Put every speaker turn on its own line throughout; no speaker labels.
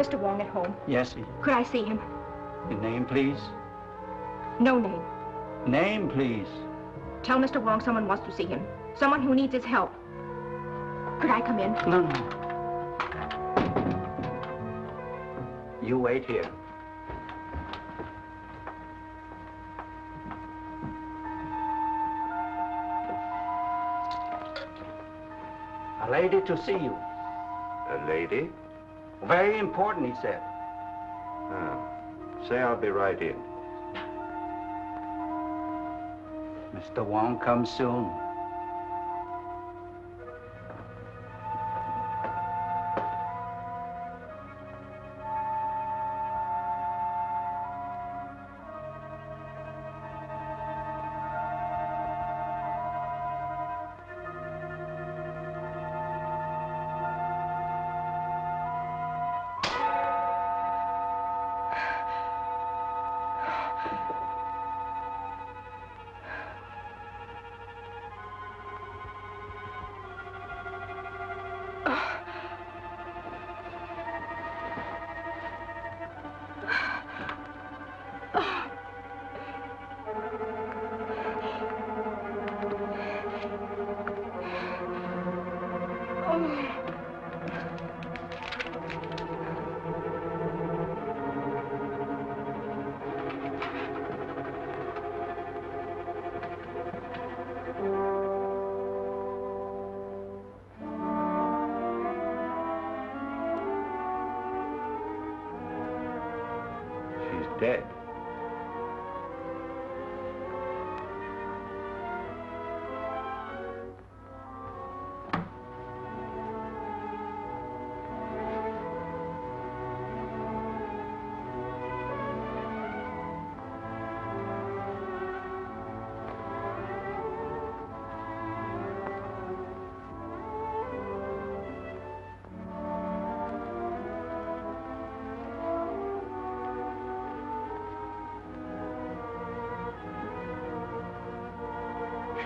Mr. Wong at home?
Yes.
Could I see him?
Your name, please?
No name.
Name, please.
Tell Mr. Wong someone wants to see him. Someone who needs his help. Could I come in?
No, no. You wait here. A lady to see you.
A lady?
Very important, he said.
Say I'll be right in.
Mr. Wong comes soon.
Dead.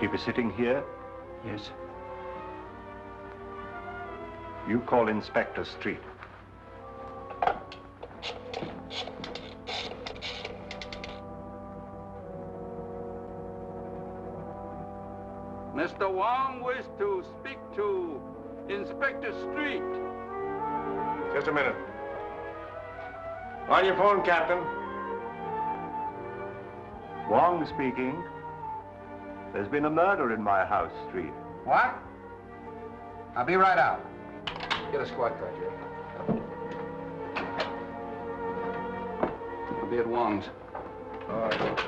She be sitting here?
Yes.
You call Inspector Street.
Mr. Wong wishes to speak to Inspector Street.
Just a minute. On your phone, Captain.
Wong speaking. There's been a murder in my house, Street.
What? I'll be right out. Get a squad car, Jay. I'll be at Wong's.
All right.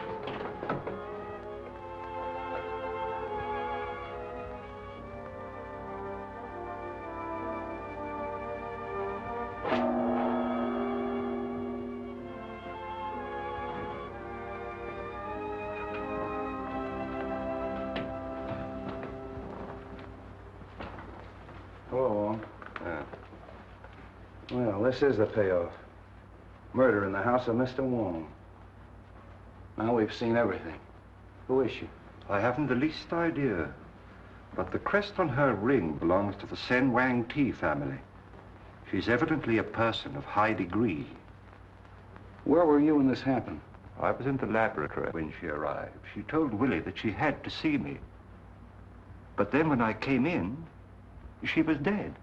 Well, this is the payoff. Murder in the house of Mr. Wong. Now we've seen everything. Who is she?
I haven't the least idea. But the crest on her ring belongs to the Sen Wang Ti family. She's evidently a person of high degree.
Where were you when this happened?
I was in the laboratory when she arrived. She told Willie that she had to see me. But then when I came in, she was dead.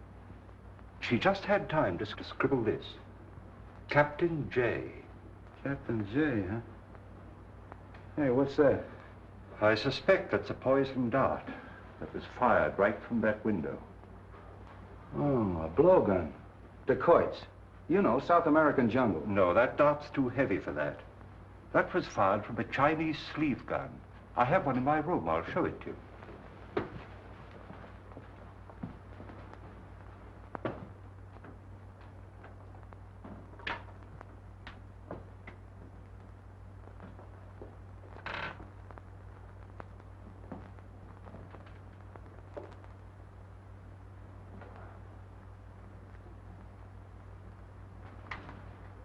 She just had time to scribble this. Captain J.
Captain J, huh? Hey, what's that?
I suspect that's a poison dart that was fired right from that window.
Oh, a blowgun. Dacoits. You know, South American jungle.
No, that dart's too heavy for that. That was fired from a Chinese sleeve gun. I have one in my room. I'll show it to you.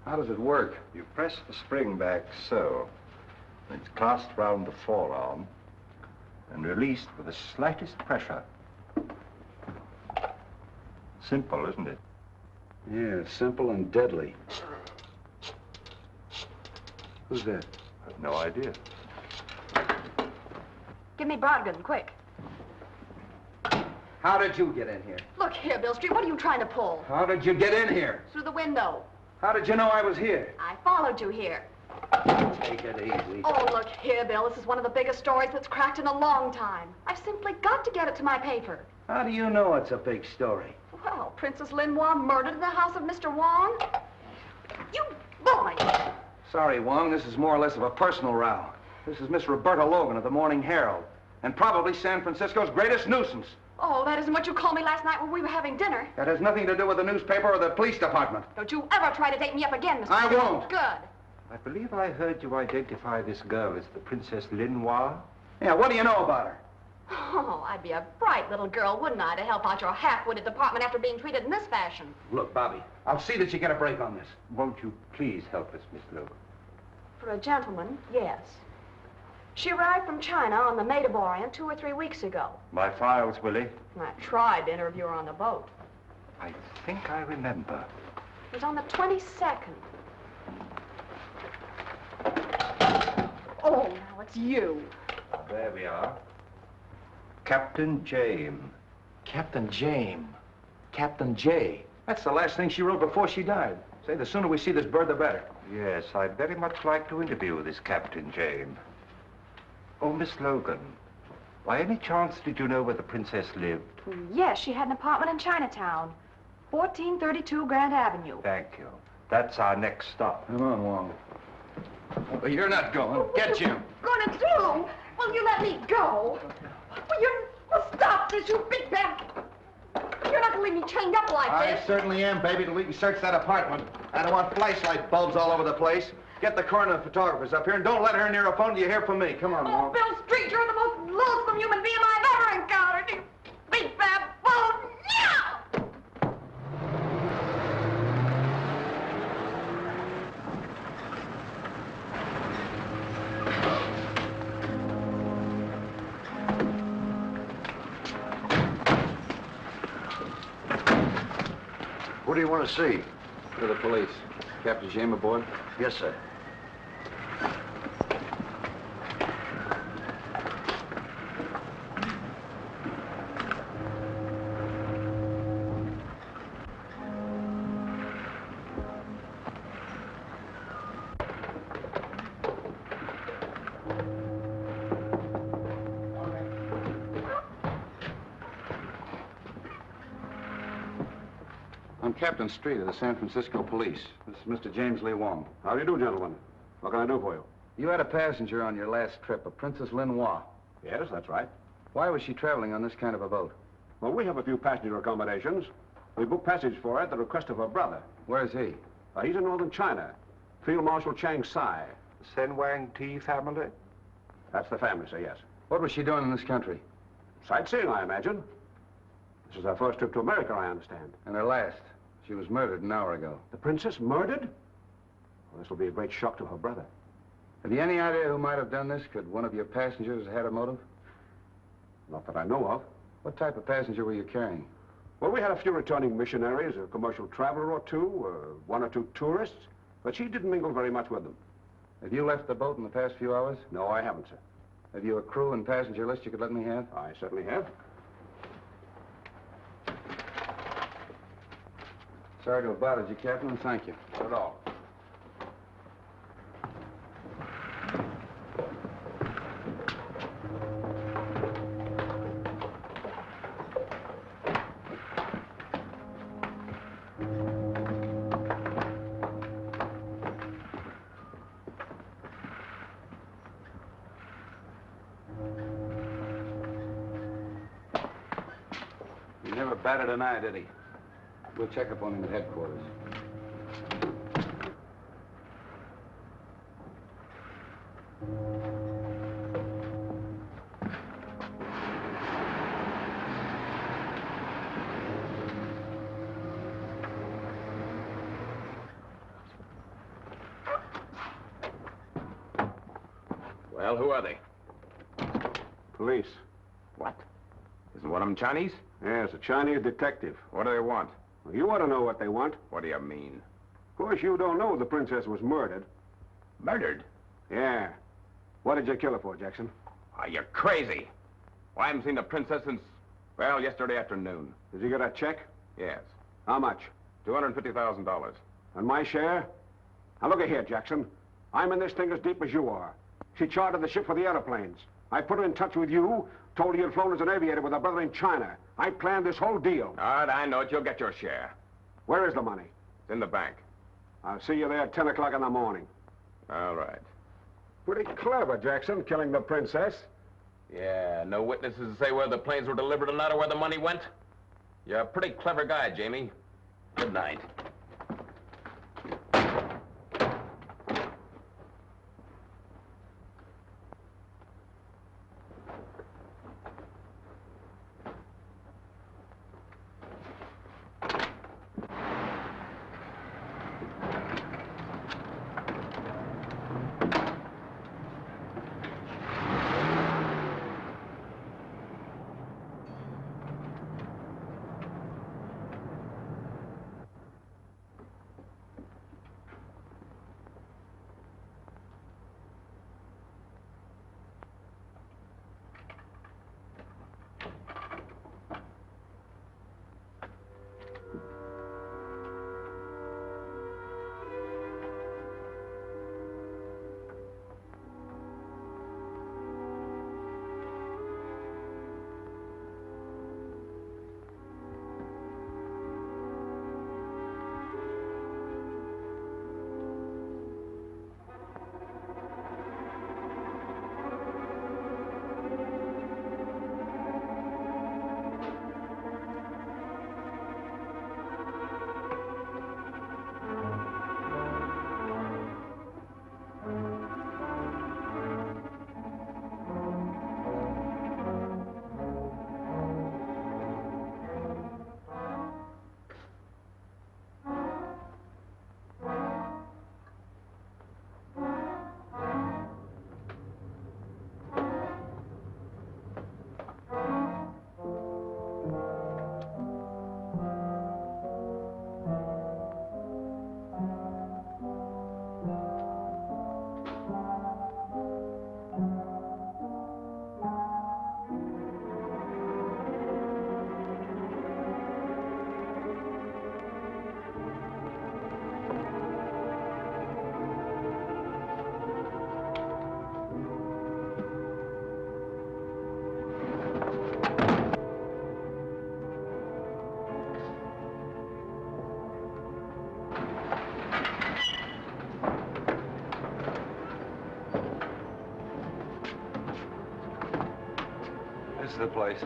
How does it work?
You press the spring back so. It's clasped round the forearm and released with the slightest pressure. Simple, isn't it?
Yeah, simple and deadly. Who's that?
I have no idea.
Give me Brodgan, quick.
How did you get in here?
Look here, Bill Street, what are you trying to pull?
How did you get in here?
Through the window.
How did you know I was here?
I followed you here.
Take it easy.
Oh, look here, Bill. This is one of the biggest stories that's cracked in a long time. I've simply got to get it to my paper.
How do you know it's a big story?
Well, Princess Lin Hwa murdered in the house of Mr. Wong. You boy!
Sorry, Wong, this is more or less of a personal row. This is Miss Roberta Logan of the Morning Herald, and probably San Francisco's greatest nuisance.
Oh, that isn't what you called me last night when we were having dinner.
That has nothing to do with the newspaper or the police department.
Don't you ever try to date me up again, Mr.
I
Bill.
won't.
Good.
I believe I heard you identify this girl as the Princess Lin Hwa.
Yeah, what do you know about her?
Oh, I'd be a bright little girl, wouldn't I, to help out your half-witted department after being treated in this fashion.
Look, Bobby, I'll see that you get a break on this.
Won't you please help us, Miss Logan?
For a gentleman, yes. She arrived from China on the Maid of Orient 2 or 3 weeks ago.
My files, Willie.
I tried to interview her on the boat.
I think I remember.
It was on the 22nd. Oh, now it's you.
There we are. Captain James.
Captain James. Captain J. That's the last thing she wrote before she died. Say, the sooner we see this bird, the better.
Yes, I'd very much like to interview this Captain James. Oh, Miss Logan, by any chance did you know where the princess lived?
Yes, she had an apartment in Chinatown. 1432 Grant Avenue.
Thank you. That's our next stop.
Come on, Wong. Well, you're not going. Get Jim.
Gonna do? Will you let me go? Well, stop this, you big bad. You're not gonna leave me chained up like this.
I certainly am, baby, till we can search that apartment. I don't want flashlight bulbs all over the place. Get the coroner photographers up here, and don't let her near a phone till you hear from me. Come on,
Oh,
Wong.
Bill Street, you're the most loathsome human being I've ever encountered. You big bad bull. Yeah!
Who do you want to see?
To the police. Captain James aboard?
Yes, sir. I'm Captain Street of the San Francisco Police. This is Mr. James Lee Wong.
How do you do, gentlemen? What can I do for you?
You had a passenger on your last trip, a Princess Lin Hwa.
Yes, that's right.
Why was she traveling on this kind of a boat?
Well, we have a few passenger accommodations. We booked passage for her at the request of her brother.
Where's he?
He's in northern China. Field Marshal Chang Sai.
Sen Wang Ti family?
That's the family, sir, yes.
What was she doing in this country?
Sightseeing, I imagine. This is her first trip to America, I understand.
And her last. She was murdered an hour ago.
The princess murdered? Well, this will be a great shock to her brother.
Have you any idea who might have done this? Could one of your passengers have had a motive?
Not that I know of.
What type of passenger were you carrying?
Well, we had a few returning missionaries, a commercial traveler or two, 1 or 2 tourists, but she didn't mingle very much with them.
Have you left the boat in the past few hours?
No, I haven't, sir.
Have you a crew and passenger list you could let me have?
I certainly have.
Sorry to have bothered you, Captain, and thank you.
Not at all.
He never batted an eye, did he? We'll check up on him at headquarters.
Well, who are they?
Police.
What? Isn't one of them Chinese?
Yes, a Chinese detective.
What do they want?
Well, you ought to know what they want.
What do you mean?
Of course, you don't know the princess was murdered.
Murdered?
Yeah. What did you kill her for, Jackson?
Are you crazy? Well, I haven't seen the princess since, well, yesterday afternoon.
Did you get a check?
Yes.
How much?
$250,000.
And my share? Now, look here, Jackson. I'm in this thing as deep as you are. She chartered the ship for the airplanes. I put her in touch with you, told her you'd flown as an aviator with her brother in China. I planned this whole deal.
All right, I know it. You'll get your share.
Where is the money?
It's in the bank.
I'll see you there at 10 o'clock in the morning.
All right.
Pretty clever, Jackson, killing the princess.
Yeah, no witnesses to say whether the planes were delivered or not or where the money went? You're a pretty clever guy, Jamie. Good night.
This is the place.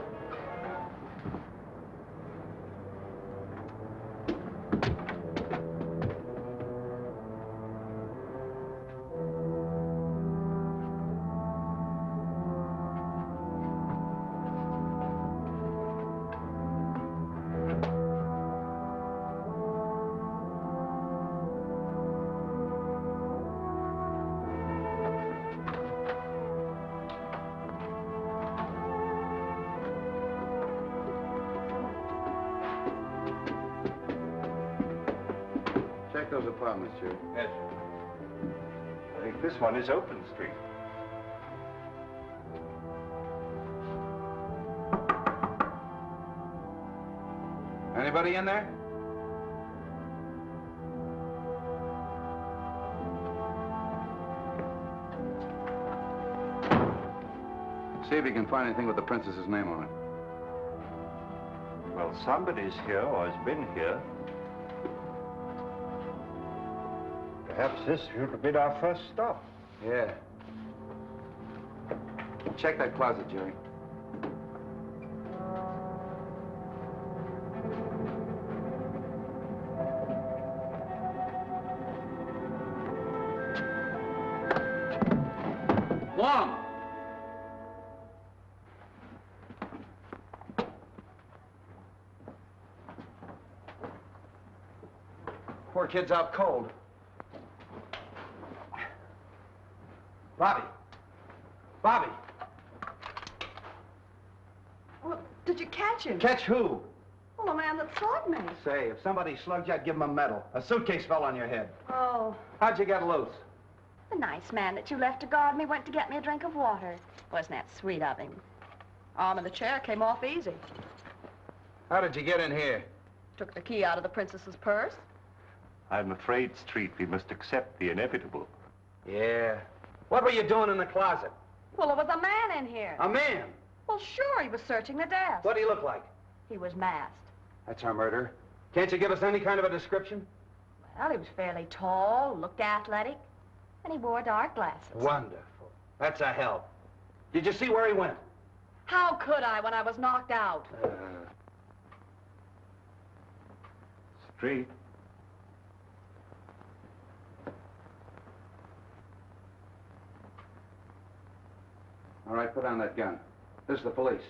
Check those apartments, Jerry.
Yes. I think this one is open street.
Anybody in there? See if you can find anything with the princess's name on it.
Well, somebody's here or has been here. Perhaps this should have been our first stop.
Yeah. Check that closet, Jerry.
Wong!
Poor kid's out cold. Bobby! Bobby!
Well, did you catch him?
Catch who?
Well, the man that slugged me.
Say, if somebody slugged you, I'd give him a medal. A suitcase fell on your head.
Oh.
How'd you get loose?
The nice man that you left to guard me went to get me a drink of water. Wasn't that sweet of him? Arm of the chair came off easy.
How did you get in here?
Took the key out of the princess's purse.
I'm afraid, Street, we must accept the inevitable.
Yeah. What were you doing in the closet?
Well, there was a man in here.
A man?
Well, sure, he was searching the desk.
What did he look like?
He was masked.
That's our murderer. Can't you give us any kind of a description?
Well, he was fairly tall, looked athletic, and he wore dark glasses.
Wonderful. That's a help. Did you see where he went?
How could I when I was knocked out?
Street.
All right, put down that gun. This is the police.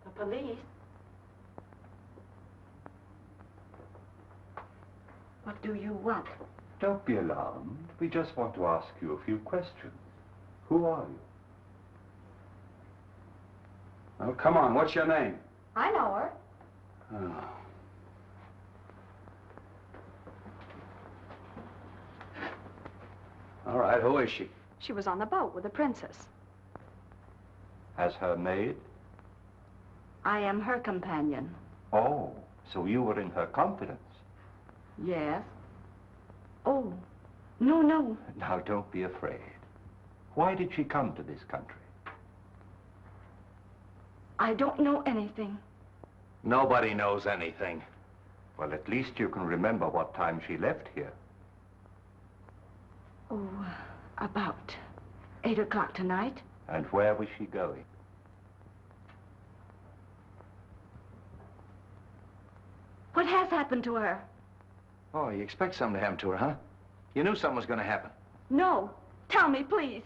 The police? What do you want?
Don't be alarmed. We just want to ask you a few questions. Who are you?
Oh, come on. What's your name?
I know her.
Oh. All right, who is she?
She was on the boat with the princess.
As her maid?
I am her companion.
Oh, so you were in her confidence.
Yes. Oh, no, no.
Now, don't be afraid. Why did she come to this country?
I don't know anything.
Nobody knows anything.
Well, at least you can remember what time she left here.
Oh, about 8 o'clock tonight.
And where was she going?
What has happened to her?
Oh, you expect something to happen to her, huh? You knew something was going to happen.
No. Tell me, please.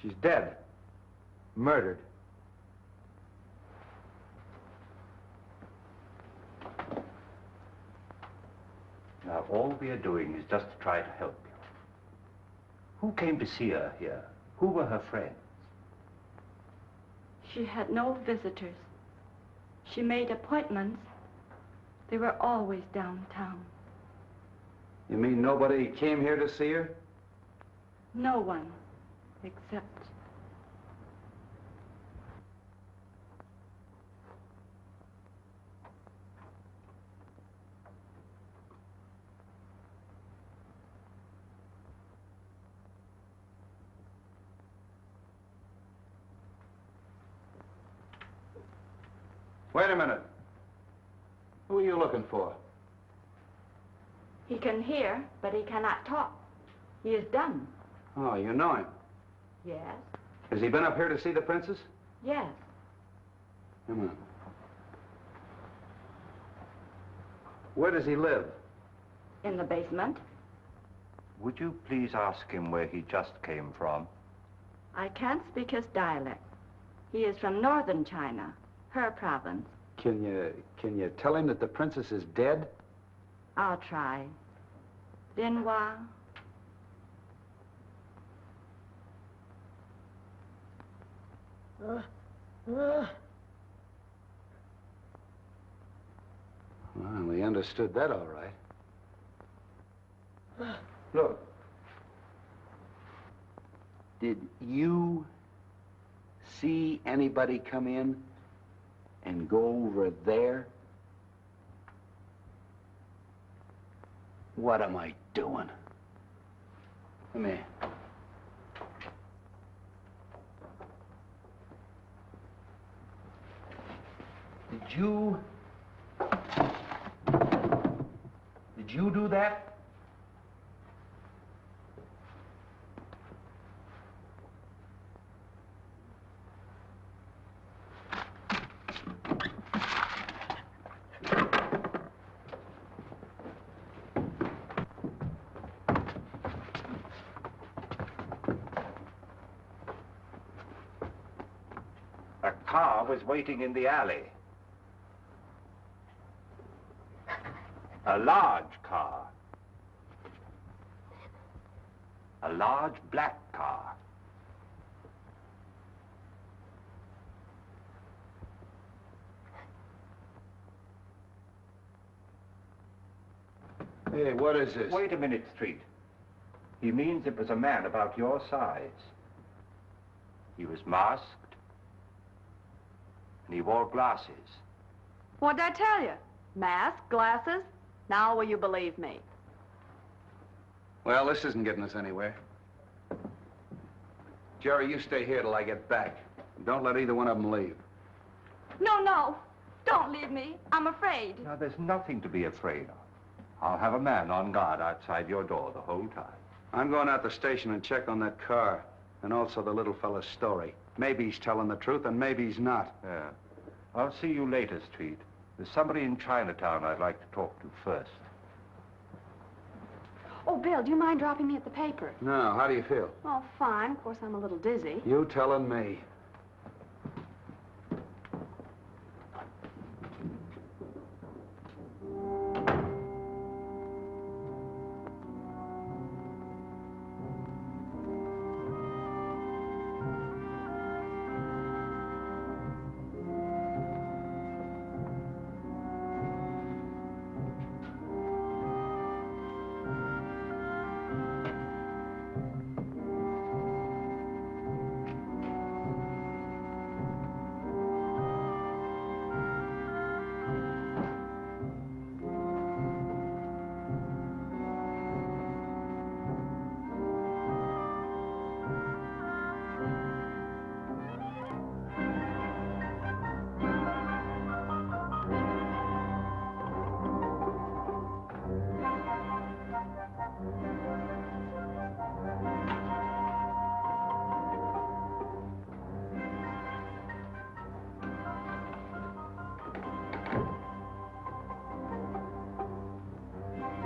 She's dead. Murdered.
Now, all we are doing is just to try to help you. Who came to see her here? Who were her friends?
She had no visitors. She made appointments. They were always downtown.
You mean nobody came here to see her?
No one, except...
Wait a minute. Who are you looking for?
He can hear, but he cannot talk. He is dumb.
Oh, you know him.
Yes,
Has he been up here to see the princess?
yes.
Come on. Where does he live?
In the basement.
Would you please ask him where he just came from?
I can't speak his dialect. He is from northern China, her province.
Can you tell him that the princess is dead?
I'll try. Lin Hwa.
Well, we understood that all right. Look. Did you see anybody come in and go over there? What am I doing? Come here. Did you do that?
A car was waiting in the alley. A large car. A large black car.
Hey, what is this?
Wait a minute, Street. He means it was a man about your size. He was masked, and he wore glasses.
What'd I tell you? Mask, glasses? Now will you believe me?
Well, this isn't getting us anywhere. Jerry, you stay here till I get back. Don't let either one of them leave.
No, no. Don't leave me. I'm afraid.
Now, there's nothing to be afraid of. I'll have a man on guard outside your door the whole time.
I'm going out the station and check on that car, and also the little fella's story. Maybe he's telling the truth, and maybe he's not.
Yeah. I'll see you later, Street. There's somebody in Chinatown I'd like to talk to first.
Oh, Bill, do you mind dropping me at the paper?
No, how do you feel?
Oh, fine. Of course, I'm a little dizzy.
You telling me.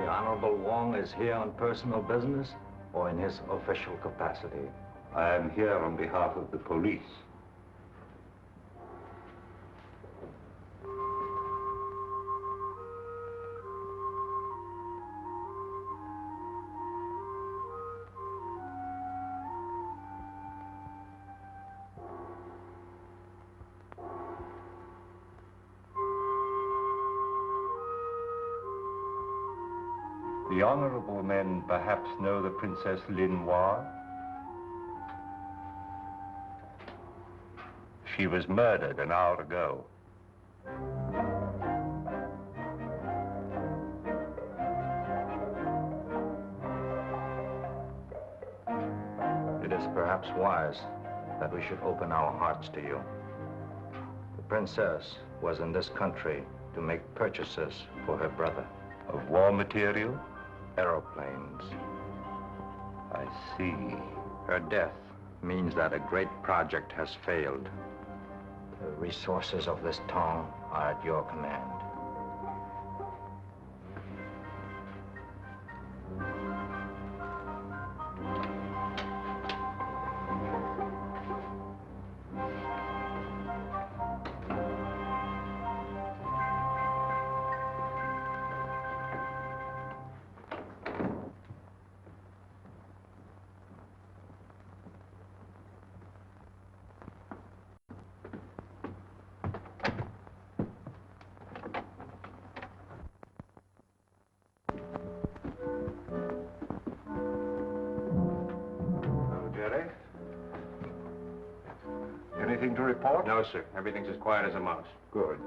Honorable Wong is here on personal business or in his official capacity?
I am here on behalf of the police. The honorable men perhaps know the Princess Lin Hwa. She was murdered an hour ago.
It is perhaps wise that we should open our hearts to you. The princess was in this country to make purchases for her brother.
Of war material?
Aeroplanes.
I see.
Her death means that a great project has failed. The resources of this town are at your command.
Anything to report?
No, sir. Everything's as quiet as a mouse.
Good.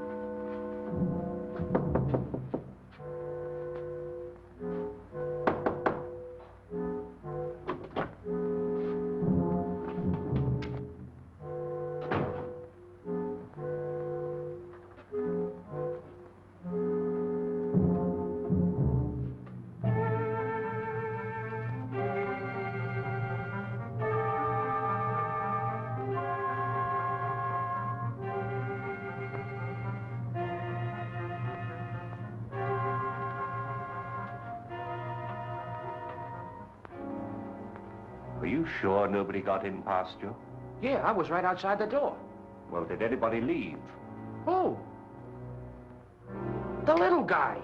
Are you sure nobody got in past you?
Yeah, I was right outside the door.
Well, did anybody leave?
Who? The little guy.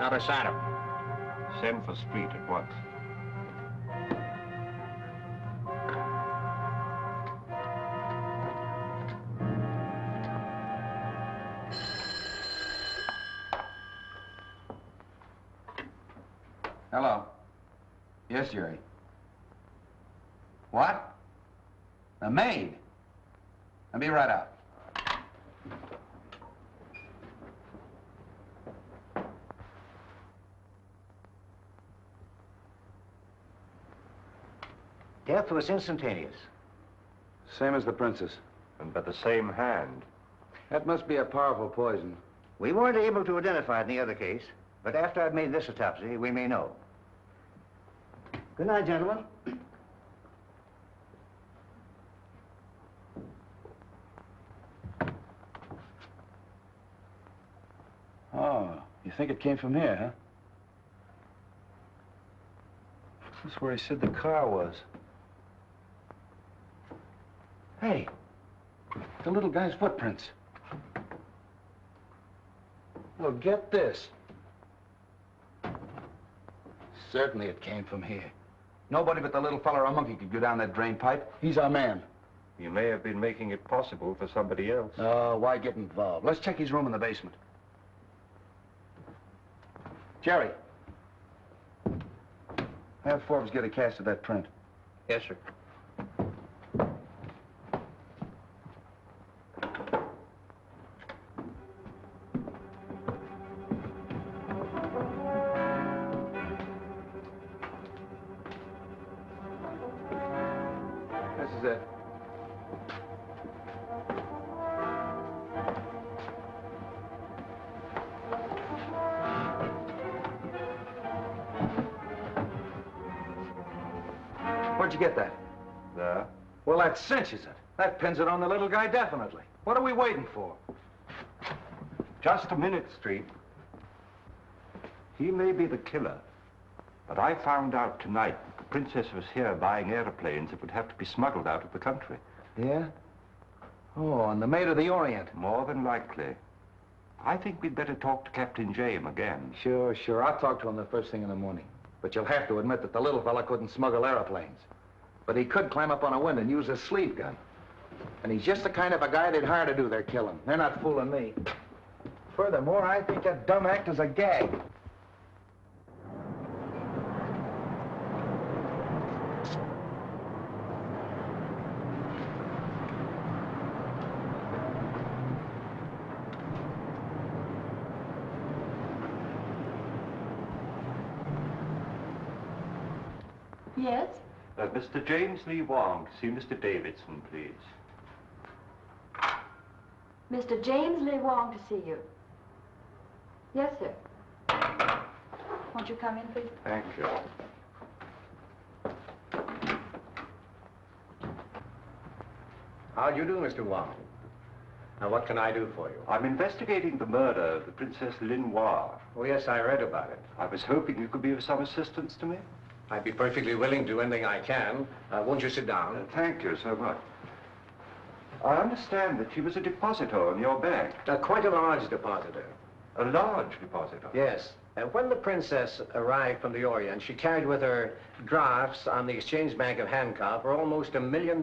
Not a sign of him.
Send for Street at once.
Hello. Yes, Jerry. What? The maid? I'll be right out.
Death was instantaneous.
Same as the princess.
And by the same hand.
That must be a powerful poison.
We weren't able to identify it in the other case, but after I've made this autopsy, we may know. Good night, gentlemen.
Oh, you think it came from here, huh? That's where he said the car was. Hey, the little guy's footprints. Well, get this. Certainly it came from here. Nobody but the little fella or a monkey could go down that drain pipe. He's our man.
You may have been making it possible for somebody else.
Oh, why get involved? Let's check his room in the basement. Jerry. Have Forbes get a cast of that print.
Yes, sir.
This is it. Where'd you get that?
There.
Well, that cinches it. That pins it on the little guy definitely. What are we waiting for?
Just a minute, Street. He may be the killer, but I found out tonight that the princess was here buying airplanes that would have to be smuggled out of the country.
Yeah? Oh, and the Maid of the Orient.
More than likely. I think we'd better talk to Captain James again.
Sure, sure. I'll talk to him the first thing in the morning. But you'll have to admit that the little fella couldn't smuggle airplanes. But he could climb up on a window and use his sleeve gun. And he's just the kind of a guy they'd hire to do their killing. They're not fooling me. Furthermore, I think that dumb act is a gag.
Yes?
Mr. James Lee Wong, see Mr. Davidson, please.
Mr. James Lee Wong to see you. Yes, sir. Won't you come in, please?
Thank you.
How do you do, Mr. Wong? Now, what can I do for you?
I'm investigating the murder of the Princess Lin Hwa.
Oh, yes, I read about it.
I was hoping you could be of some assistance to me.
I'd be perfectly willing to do anything I can. Won't you sit down?
Thank you so much. I understand that she was a depositor in your bank.
Quite a large depositor.
A large depositor?
Yes. When the princess arrived from the Orient, she carried with her drafts on the Exchange Bank of Hancock for almost $1 million.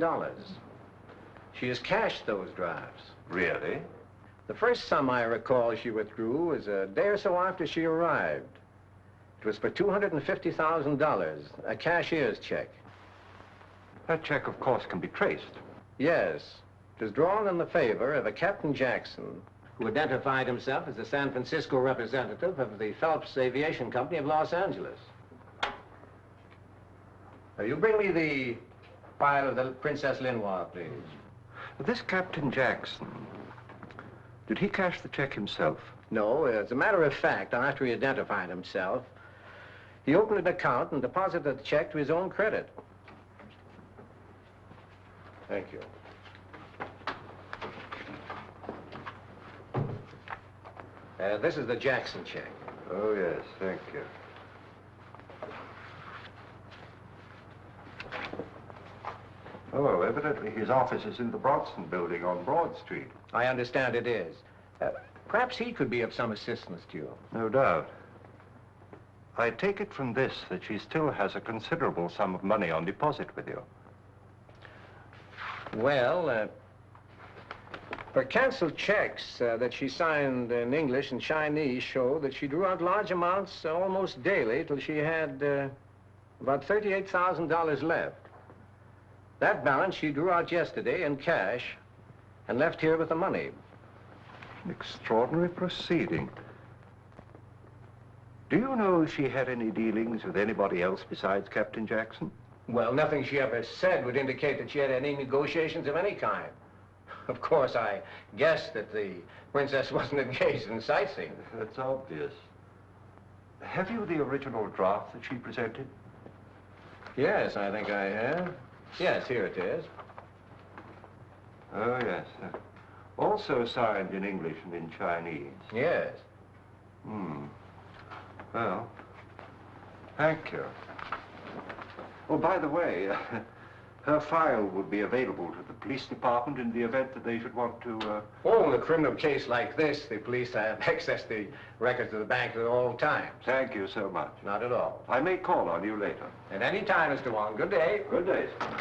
She has cashed those drafts.
Really?
The first sum I recall she withdrew was a day or so after she arrived. It was for $250,000, a cashier's check.
That check, of course, can be traced.
Yes. It was drawn in the favor of a Captain Jackson, who identified himself as the San Francisco representative of the Phelps Aviation Company of Los Angeles. You bring me the file of the Princess Lin Hwa, please.
This Captain Jackson, did he cash the check himself?
No, as a matter of fact, after he identified himself, he opened an account and deposited the check to his own credit. Thank you. This is the Jackson check.
Oh, yes, thank you. Oh, evidently his office is in the Bronson building on Broad Street.
I understand it is. Perhaps he could be of some assistance to you.
No doubt. I take it from this that she still has a considerable sum of money on deposit with you.
Well, her canceled checks that she signed in English and Chinese show that she drew out large amounts almost daily till she had about $38,000 left. That balance she drew out yesterday in cash and left here with the money.
An extraordinary proceeding. Do you know if she had any dealings with anybody else besides Captain Jackson?
Well, nothing she ever said would indicate that she had any negotiations of any kind. Of course, I guessed that the princess wasn't engaged in sightseeing.
That's obvious. Have you the original draft that she presented?
Yes, I think I have. Yes, here it is.
Oh, yes. Also signed in English and in Chinese.
Yes.
Well, thank you. Oh, by the way, her file would be available to the police department in the event that they should want to,
Oh, in a criminal case like this, the police have access to the records of the bank at all times.
Thank you so much.
Not at all.
I may call on you later.
At any time, Mr. Wong. Good day.
Good day, sir.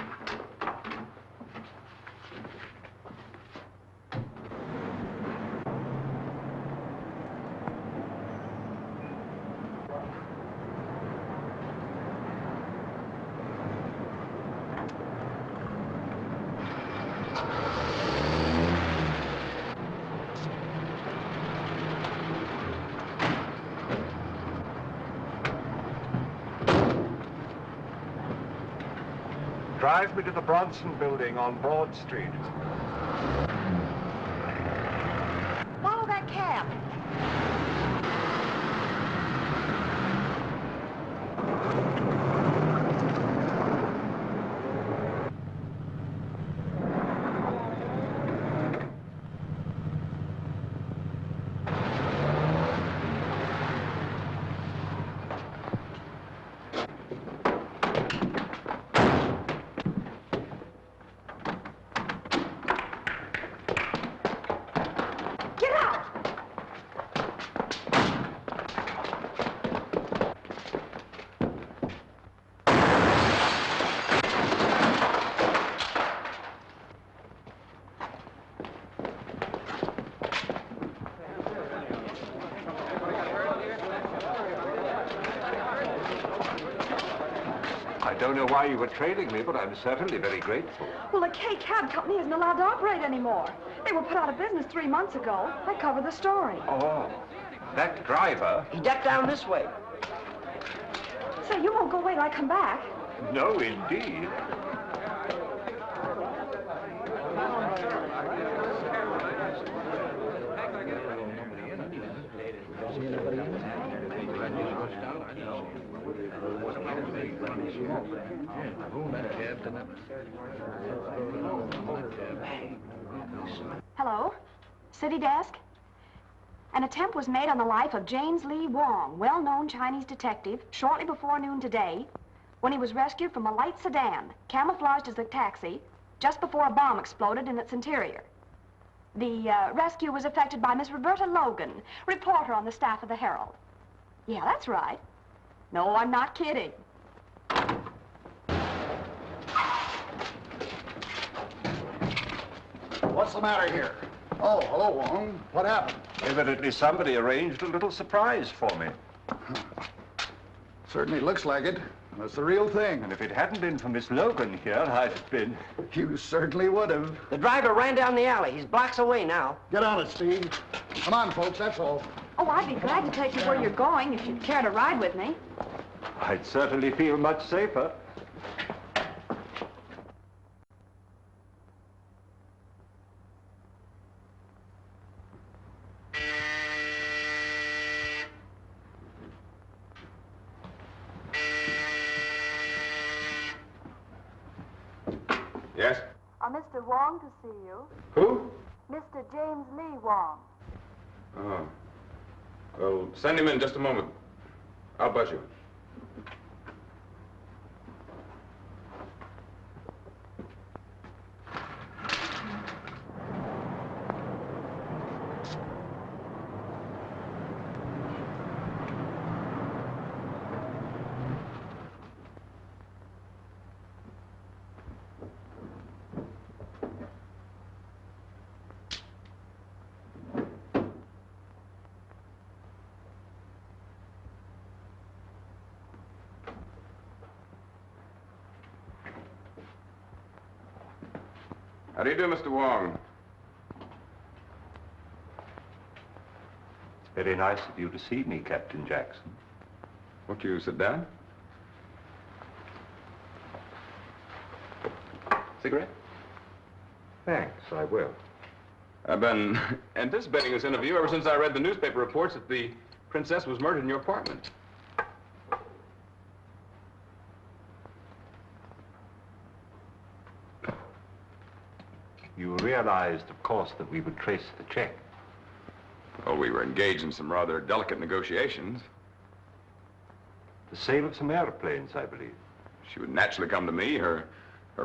Drive me to the Bronson Building on Broad Street.
Follow that cab.
I don't know why you were trailing me, but I'm certainly very grateful.
Well, the K Cab Company isn't allowed to operate anymore. They were put out of business 3 months ago. I covered the story.
Oh, that driver?
He ducked down this way.
Say, you won't go away till I come back.
No, indeed.
Hello? City desk? An attempt was made on the life of James Lee Wong, well-known Chinese detective, shortly before noon today, when he was rescued from a light sedan, camouflaged as a taxi, just before a bomb exploded in its interior. The rescue was effected by Miss Roberta Logan, reporter on the staff of the Herald. Yeah, that's right. No, I'm not kidding.
What's the matter here? Oh, hello, Wong. What happened?
Evidently somebody arranged a little surprise for me.
Certainly looks like it. That's the real thing.
And if it hadn't been for Miss Logan here, I'd have been...
You certainly would have.
The driver ran down the alley. He's blocks away now.
Get on it, Steve. Come on, folks, that's all.
Oh, I'd be glad to take you where you're going if you'd care to ride with me.
I'd certainly feel much safer.
Yes?
Mr. Wong to see you.
Who?
Mr. James Lee Wong.
Oh. Well, send him in just a moment. I'll buzz you. How do you do, Mr. Wong?
It's very nice of you to see me, Captain Jackson.
Won't you sit down? Cigarette?
Thanks, I will.
I've been anticipating this interview ever since I read the newspaper reports that the princess was murdered in your apartment.
You realized, of course, that we would trace the check.
Well, we were engaged in some rather delicate negotiations.
The sale of some airplanes, I believe.
She would naturally come to me. Her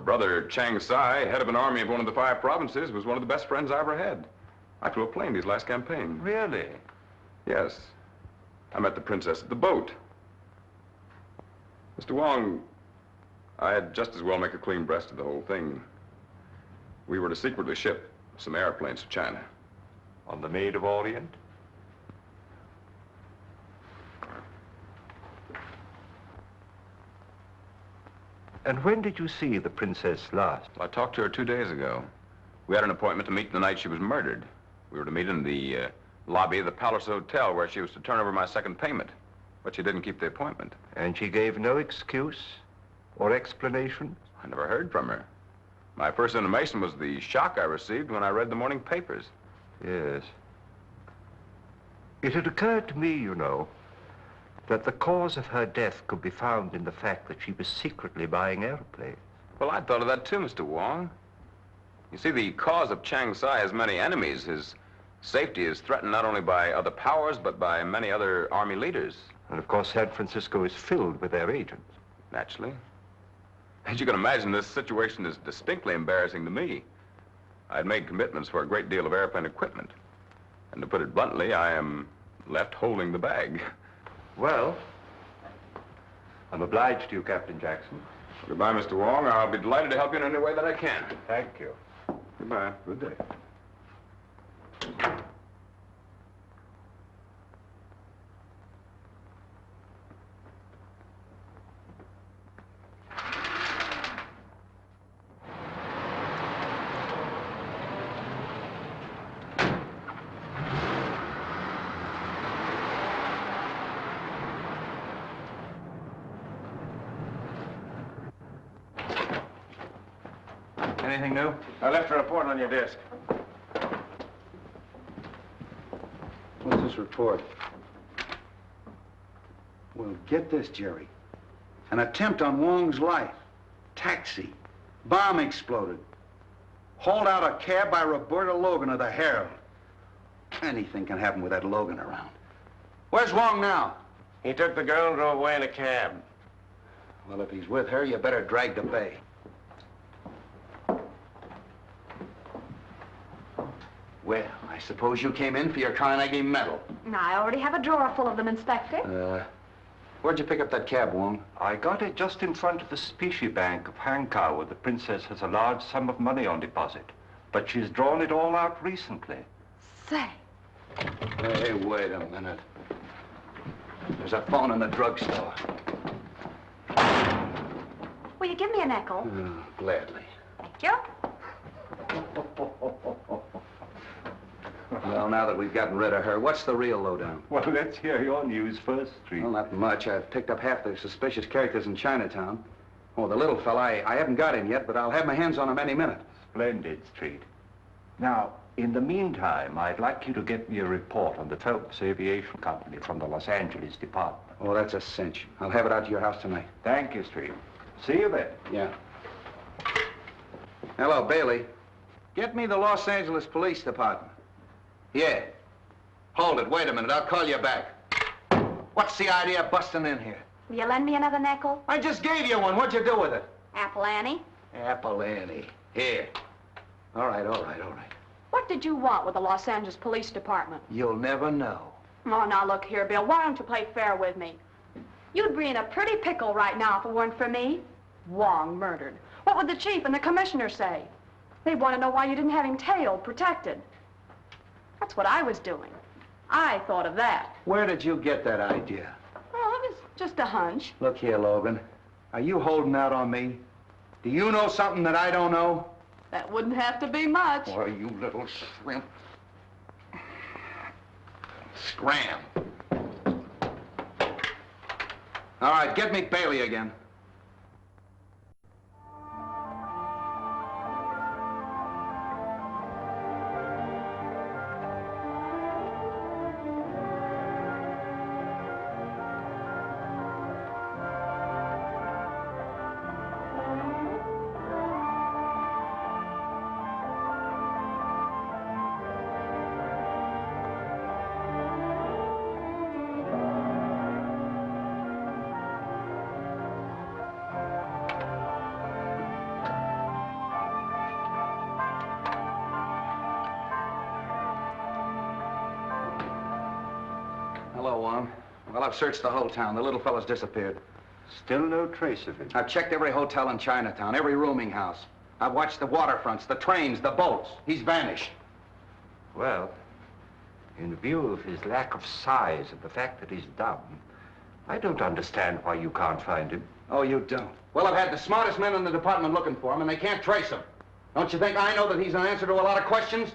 brother, Chang Sai, head of an army of one of the 5 provinces, was one of the best friends I ever had. I flew a plane these last campaign.
Really?
Yes. I met the princess at the boat. Mr. Wong, I'd just as well make a clean breast of the whole thing. We were to secretly ship some airplanes to China.
On the Maid of Orient? And when did you see the princess last?
Well, I talked to her 2 days ago. We had an appointment to meet the night she was murdered. We were to meet in the lobby of the Palace Hotel where she was to turn over my second payment. But she didn't keep the appointment.
And she gave no excuse or explanation?
I never heard from her. My first intimation was the shock I received when I read the morning papers.
Yes. It had occurred to me, you know, that the cause of her death could be found in the fact that she was secretly buying airplanes.
Well, I thought of that too, Mr. Wong. You see, the cause of Chang Sai has many enemies. His safety is threatened not only by other powers, but by many other army leaders.
And of course, San Francisco is filled with their agents.
Naturally. As you can imagine, this situation is distinctly embarrassing to me. I'd made commitments for a great deal of airplane equipment. And to put it bluntly, I am left holding the bag.
Well, I'm obliged to you, Captain Jackson.
Goodbye, Mr. Wong. I'll be delighted to help you in any way that I can.
Thank you.
Goodbye. Good day.
Anything new?
I left a report on your desk.
What's this report? Well, get this, Jerry. An attempt on Wong's life. Taxi. Bomb exploded. Hauled out a cab by Roberta Logan of the Herald. Anything can happen with that Logan around. Where's Wong now?
He took the girl and drove away in a cab.
Well, if he's with her, you better drag to bay. Well, I suppose you came in for your Carnegie Medal.
I already have a drawer full of them, Inspector.
Where'd you pick up that cab, Wong?
I got it just in front of the Specie Bank of Hankow, where the princess has a large sum of money on deposit. But she's drawn it all out recently.
Say.
Hey, wait a minute. There's a phone in the drugstore.
Will you give me a nickel?
Gladly.
Thank you.
Well, now that we've gotten rid of her, what's the real lowdown?
Well, let's hear your news first, Street.
Well, not much. I've picked up half the suspicious characters in Chinatown. Oh, the little fella, I haven't got him yet, but I'll have my hands on him any minute.
Splendid, Street. Now, in the meantime, I'd like you to get me a report on the Phelps Aviation Company from the Los Angeles department.
Oh, that's a cinch. I'll have it out to your house tonight.
Thank you, Street. See you then.
Yeah. Hello, Bailey. Get me the Los Angeles Police Department. Yeah. Hold it. Wait a minute. I'll call you back. What's the idea of busting in here?
Will you lend me another nickel?
I just gave you one. What'd you do with it?
Apple Annie.
Apple Annie. Here. All right.
What did you want with the Los Angeles Police Department?
You'll never know.
Oh, now look here, Bill. Why don't you play fair with me? You'd be in a pretty pickle right now if it weren't for me. Wong murdered. What would the chief and the commissioner say? They'd want to know why you didn't have him tailed, protected. That's what I was doing. I thought of that.
Where did you get that idea?
Oh, it was just a hunch.
Look here, Logan. Are you holding out on me? Do you know something that I don't know?
That wouldn't have to be much.
Why, you little shrimp. Scram. All right, get me Bailey again. Hello, Wong. Well, I've searched the whole town. The little fella's disappeared.
Still no trace of him.
I've checked every hotel in Chinatown, every rooming house. I've watched the waterfronts, the trains, the boats. He's vanished.
Well, in view of his lack of size and the fact that he's dumb, I don't understand why you can't find him.
Oh, you don't? Well, I've had the smartest men in the department looking for him, and they can't trace him. Don't you think I know that he's an answer to a lot of questions?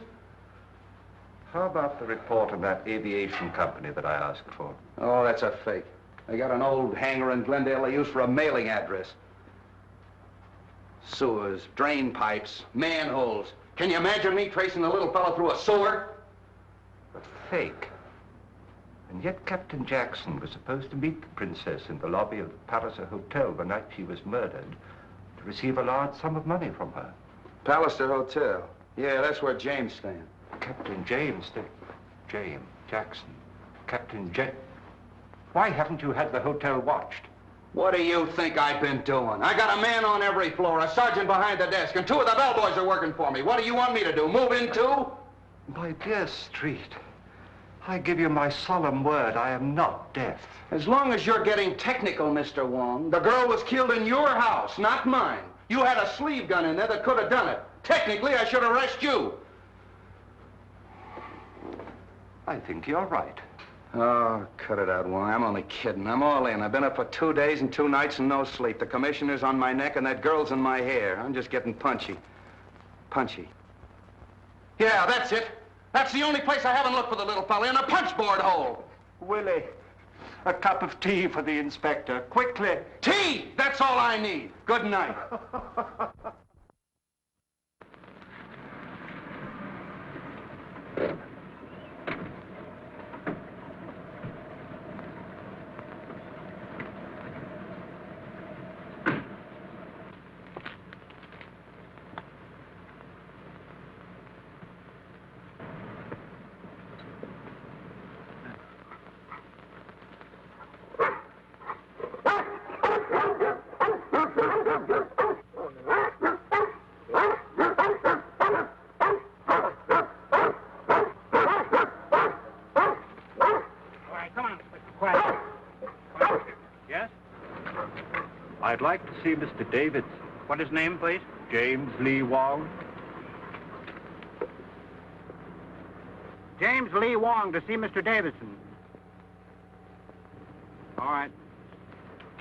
How about the report on that aviation company that I asked for?
Oh, that's a fake. They got an old hangar in Glendale they use for a mailing address. Sewers, drain pipes, manholes. Can you imagine me tracing the little fellow through a sewer?
But fake. And yet Captain Jackson was supposed to meet the princess in the lobby of the Palliser Hotel the night she was murdered to receive a large sum of money from her.
Palliser Hotel. Yeah, that's where James staying.
Captain James, James Jackson. Captain Why haven't you had the hotel watched?
What do you think I've been doing? I got a man on every floor, a sergeant behind the desk, and 2 of the bellboys are working for me. What do you want me to do, move in too?
My dear Street, I give you my solemn word, I am not deaf.
As long as you're getting technical, Mr. Wong, the girl was killed in your house, not mine. You had a sleeve gun in there that could have done it. Technically, I should arrest you.
I think you're right.
Oh, cut it out, Wong. I'm only kidding. I'm all in. I've been up for 2 days and 2 nights and no sleep. The commissioner's on my neck and that girl's in my hair. I'm just getting punchy. Punchy. Yeah, that's it. That's the only place I haven't looked for the little fella, in a punchboard hole.
Willie, a cup of tea for the inspector, quickly.
Tea! That's all I need. Good night.
I'd like to see Mr. Davidson.
What is his name, please?
James Lee Wong.
James Lee Wong to see Mr. Davidson. All right.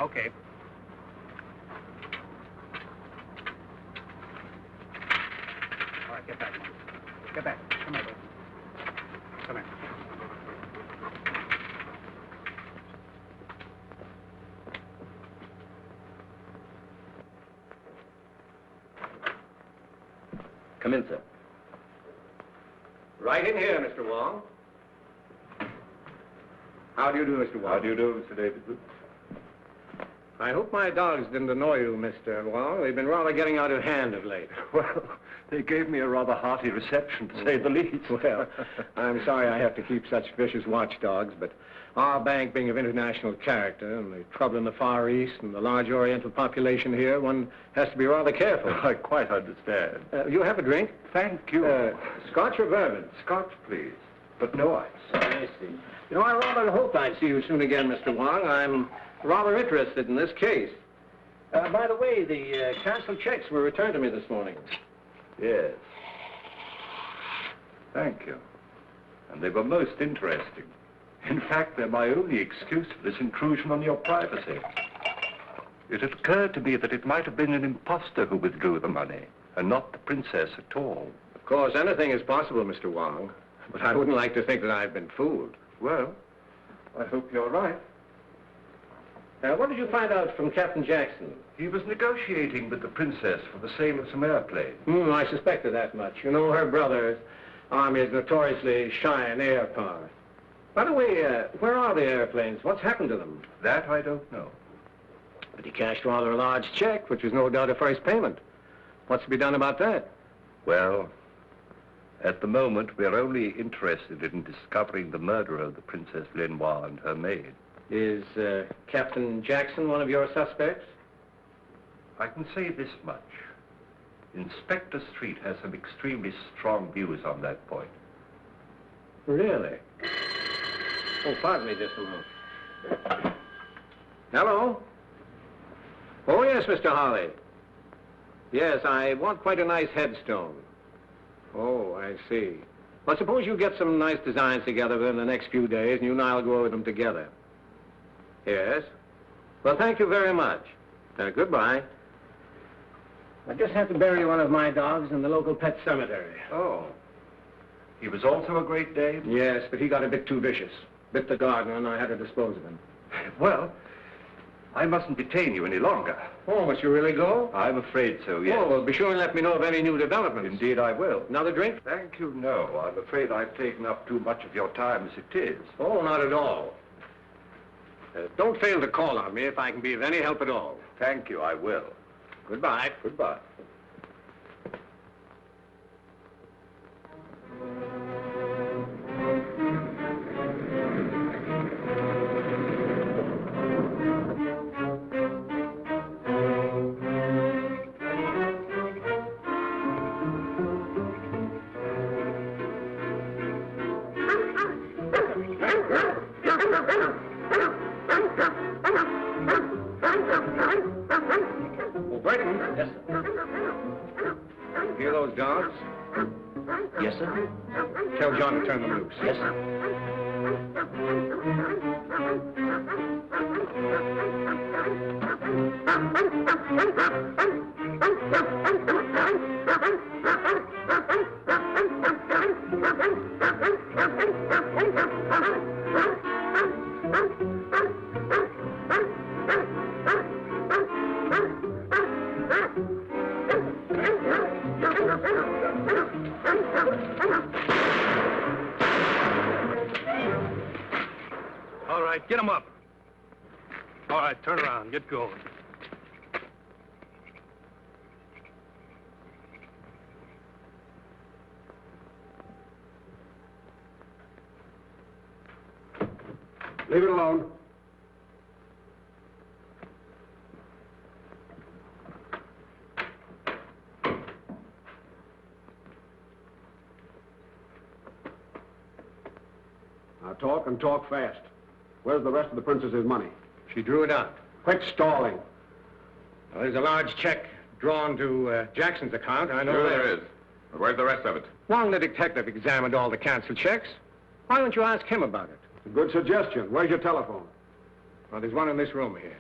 Okay. All right, get back. Get back. Come here, Davidson. Come here.
Come in, sir. Right in here, Mr. Wong. How do you do, Mr. Wong?
How do you do, Mr. Davidson?
I hope my dogs didn't annoy you, Mr. Wong. They've been rather getting out of hand of late.
Well, they gave me a rather hearty reception, to say the least.
Well, I'm sorry I have to keep such vicious watchdogs, but our bank being of international character and the trouble in the Far East and the large Oriental population here, one has to be rather careful.
I quite understand.
You have a drink?
Thank you.
Scotch or bourbon?
Scotch, please, but no ice.
I see. You know, I rather hoped I'd see you soon again, Mr. Wong. I'm rather interested in this case. By the way, the canceled checks were returned to me this morning.
Yes. Thank you. And they were most interesting. In fact, they're my only excuse for this intrusion on your privacy. It had occurred to me that it might have been an imposter who withdrew the money, and not the princess at all.
Of course, anything is possible, Mr. Wong. But I wouldn't like to think that I've been fooled.
Well, I hope you're right.
What did you find out from Captain Jackson?
He was negotiating with the princess for the sale of some airplanes.
I suspected that much. You know, her brother's army is notoriously shy in air power. By the way, where are the airplanes? What's happened to them?
That I don't know.
But he cashed rather a large check, which was no doubt a first payment. What's to be done about that?
Well, at the moment, we're only interested in discovering the murderer of the Princess Lin Hwa and her maid.
Is Captain Jackson one of your suspects?
I can say this much. Inspector Street has some extremely strong views on that point.
Really? Oh, pardon me just a moment. Hello? Oh, yes, Mr. Holly. Yes, I want quite a nice headstone. Oh, I see. Well, suppose you get some nice designs together within the next few days, and you and I'll go over them together. Yes? Well, thank you very much. Goodbye. I just have to bury one of my dogs in the local pet cemetery.
Oh. He was also a Great Dane?
Yes, but he got a bit too vicious. Bit the gardener, and I had to dispose of him.
Well, I mustn't detain you any longer.
Oh, must you really go?
I'm afraid so, yes.
Oh, well, be sure and let me know of any new developments.
Indeed, I will.
Another drink?
Thank you, no. I'm afraid I've taken up too much of your time as it is.
Oh, not at all. Don't fail to call on me if I can be of any help at all.
Thank you, I will.
Goodbye.
Goodbye.
Yes, sir. Hear those dogs?
Yes, sir.
Tell John to turn them loose.
Yes, sir.
All right, get him up. All right, turn around, get going.
Leave it alone. Now talk and talk fast. Where's the rest of the princess's money?
She drew it out.
Quit stalling.
Well, there's a large check drawn to Jackson's account. I know
Sure
that.
there is. But where's the rest of it?
Wong, the detective, examined all the canceled checks. Why don't you ask him about it?
It's a good suggestion. Where's your telephone?
Well, there's one in this room here.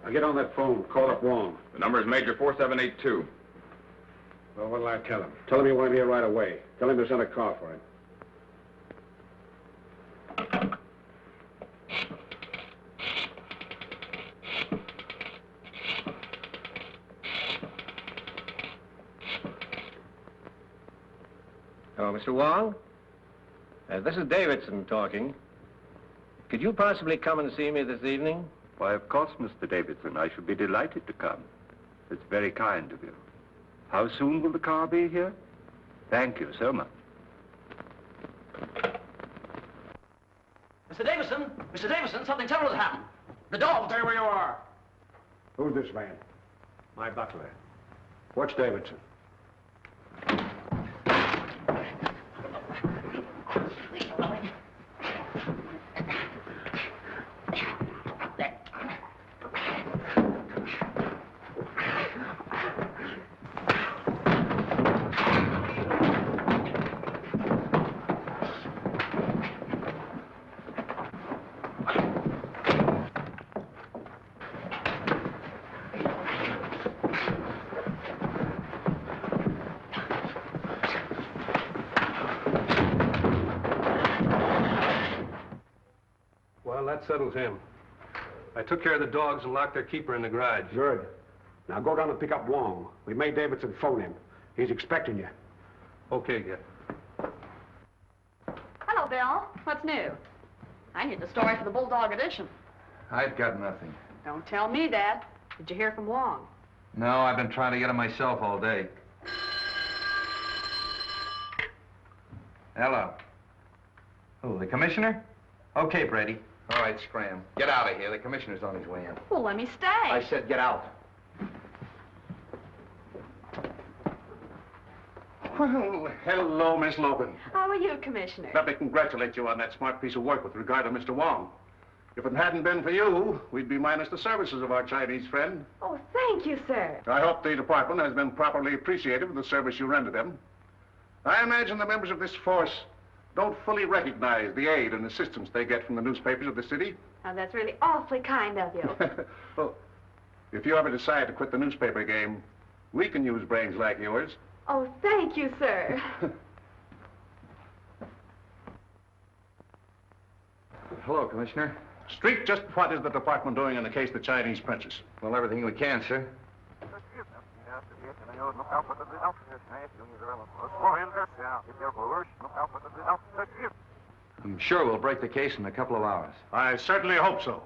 Now get on that phone. Call up Wong.
The number is Major 4782.
Well, what'll I tell him?
Tell him you want him here right away. Tell him to send a car for him.
Oh, Mr. Wong? This is Davidson talking. Could you possibly come and see me this evening?
Why, of course, Mr. Davidson. I should be delighted to come. It's very kind of you. How soon will the car be here? Thank you so much.
Mr. Davison! Mr. Davison, something terrible has happened. The dog...
Stay where you are. Who's this man?
My butler.
What's Davidson?
settles him. I took care of the dogs and locked their keeper in the garage.
Good. Now go down and pick up Wong. We made Davidson phone him. He's expecting you.
Okay, Git.
Hello, Bill. What's new? I need the story for the Bulldog edition.
I've got nothing.
Don't tell me that. Did you hear from Wong?
No, I've been trying to get him myself all day. Hello. Who, the commissioner? Okay, Brady. All right, scram. Get out of here. The commissioner's on his way in.
Well, let me stay.
I said get out.
Well, hello, Miss Logan.
How are you, Commissioner?
Let me congratulate you on that smart piece of work with regard to Mr. Wong. If it hadn't been for you, we'd be minus the services of our Chinese friend.
Oh, thank you, sir.
I hope the department has been properly appreciative of the service you rendered them. I imagine the members of this force don't fully recognize the aid and assistance they get from the newspapers of the city.
Oh, that's really awfully kind of you.
Well, if you ever decide to quit the newspaper game, we can use brains like yours.
Oh, thank you, sir.
Hello, Commissioner.
Street, just what is the department doing in the case of the Chinese princess?
Well, everything we can, sir. I'm sure we'll break the case in a couple of hours.
I certainly hope so.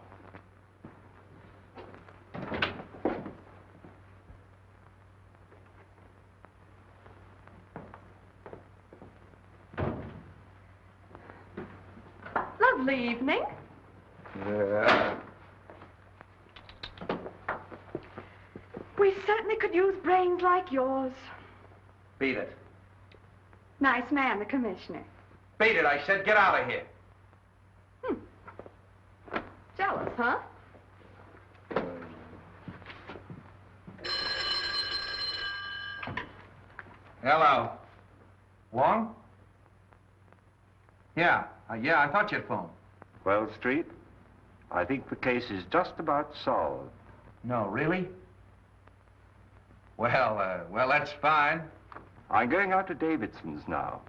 Lovely evening. We certainly could use brains like yours.
Beat it.
Nice man, the commissioner.
Beat it, I said. Get out of here.
Jealous, huh?
Hello. Wong? Yeah, I thought you'd phone.
Well, Street, I think the case is just about solved.
No, really? Well, that's fine.
I'm going out to Davidson's now.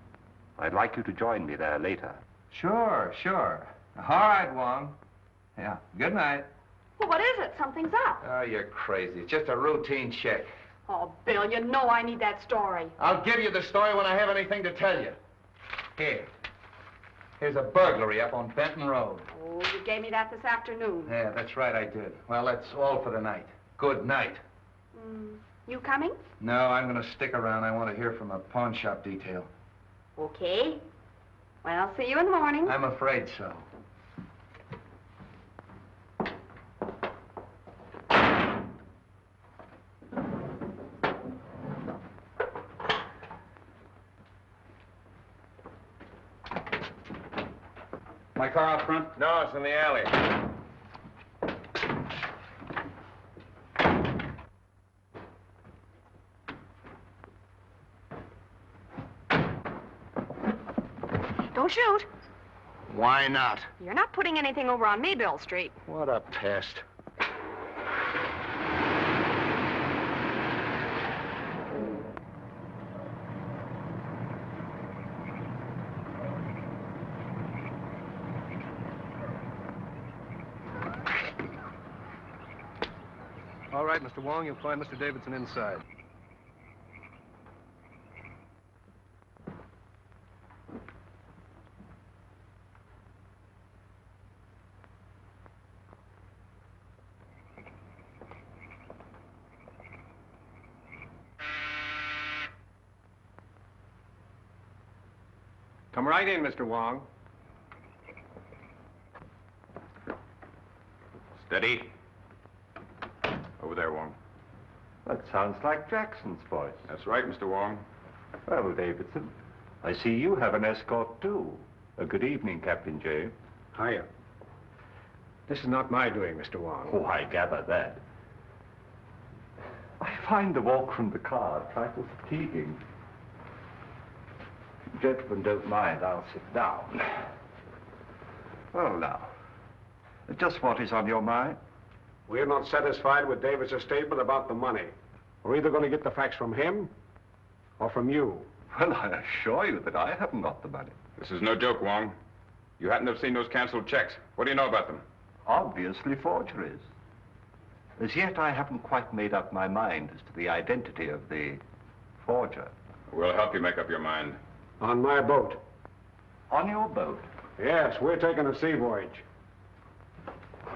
I'd like you to join me there later.
Sure. All right, Wong. Yeah, good night.
Well, what is it? Something's up.
Oh, you're crazy. It's just a routine check.
Oh, Bill, you know I need that story.
I'll give you the story when I have anything to tell you. Here's a burglary up on Benton Road.
Oh, you gave me that this afternoon.
Yeah, that's right, I did. Well, that's all for the night. Good night.
You coming?
No, I'm going to stick around. I want to hear from a pawn shop detail.
Okay. Well, I'll see you in the morning.
I'm afraid so.
My car out front?
No, it's in the alley.
Don't shoot.
Why not?
You're not putting anything over on me, Bill Street.
What a pest.
All right, Mr. Wong, you'll find Mr. Davidson inside.
Come right in, Mr. Wong.
Steady. Over there, Wong.
That sounds like Jackson's voice.
That's right, Mr. Wong.
Well, Davidson, I see you have an escort, too. Good evening, Captain James.
Hiya. This is not my doing, Mr. Wong.
Oh, I gather that. I find the walk from the car a trifle fatiguing. If you gentlemen don't mind, I'll sit down. Well, now, just what is on your mind?
We're not satisfied with Davis' statement about the money. We're either going to get the facts from him or from you.
Well, I assure you that I haven't got the money.
This is no joke, Wong. You happen to have seen those canceled checks. What do you know about them?
Obviously forgeries. As yet, I haven't quite made up my mind as to the identity of the forger.
We'll help you make up your mind.
On my boat.
On your boat?
Yes, we're taking a sea voyage.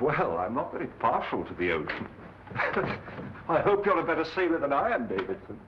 Well, I'm not very partial to the ocean. I hope you're a better sailor than I am, Davidson.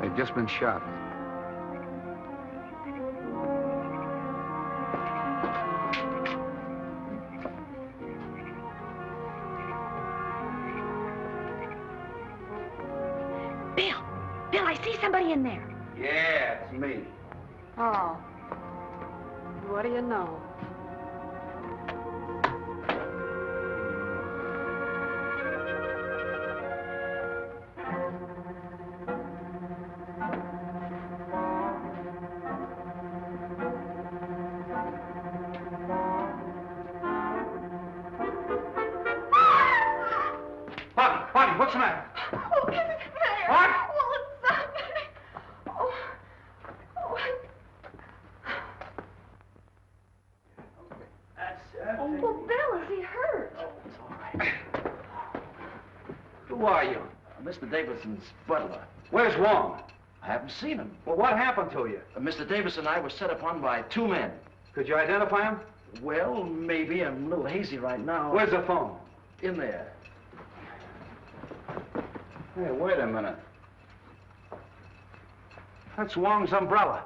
They've just been shot.
Bill, I see somebody in there.
Yeah, it's me.
Oh. What do you know?
Bonnie, what's the matter?
Oh, it's there.
What?
Oh, it's something. Oh. Oh, well, Bill, is he hurt?
It's all right.
Who are you?
Mr. Davidson's butler.
Where's Wong?
I haven't seen him.
Well, what happened to you?
Mr. Davis and I were set upon by two men.
Could you identify him?
Well, maybe. I'm a little hazy right now.
Where's the phone?
In there.
Hey, wait a minute. That's Wong's umbrella.